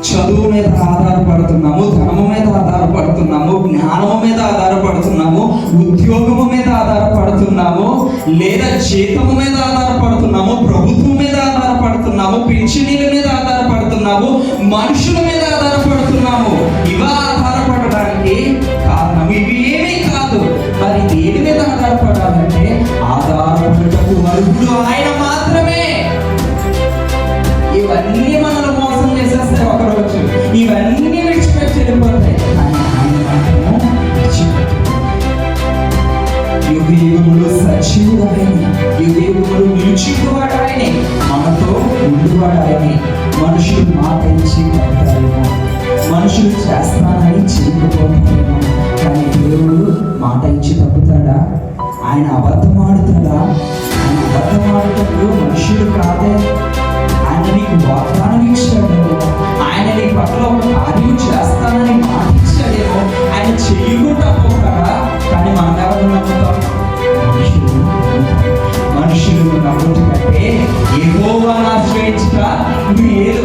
చదువు మీద ఆధారపడుతున్నాము, ధనము మీద ఆధారపడుతున్నాము, జ్ఞానము మీద ఆధారపడుతున్నాము, ఉద్యోగము మీద ఆధారపడుతున్నాము, లేదా జీతము మీద ఆధారపడుతున్నాము, ప్రభుత్వం మీద ఆధారపడుతున్నాము, పింఛనీల మీద ఆధారపడుతున్నాము, మనుషుల మీద ఆధారపడుతున్నాము. ఇవా ఆధారపడడానికి కారణం? ఇవి ఏమీ కాదు. మరి దేని మీద ఆధారపడాలంటే ఆధారపడటకు అర్హుడు ఆయన మాత్రమే. ఇవన్నీ మనల్ని మోసం చేసేస్తాయి ఒకరోజు, ఇవన్నీ విడిచిపెట్టి వెళ్ళిపోతాయి. కానీ ఆయన మాత్రము యుగ యుగములు సజీవుడు ఆయనే, యుగ యుగములు నిలిచిపోవాడు ఆయనే, మనతో ఉండువాడు ఆయనే. మనుషులు మాట ఇచ్చి పడతారేమో, మనుషులు చేస్తానని చేయకపోతారేమో, కానీ దేవుడు మాట ఇచ్చి తప్పుతాడా? ఆయన అబద్ధం ఆడుతాడా? ఆయన అబద్ధం ఆడుటప్పుడు మనుషుడు కాదే. ఆయన నీకు వాగ్దానం ఇచ్చాడేమో, ఆయన నీ పట్ల ఒక కార్యం చేస్తానని మాట ఇచ్చాడేమో, ఆయన చెయ్యకుండా పోతాడా? కానీ మనం ఎవరు నమ్ముతాం? మనుషులు నమ్ముట కంటే యెహోవాను ఆశ్రయించుట నువ్వు ఏ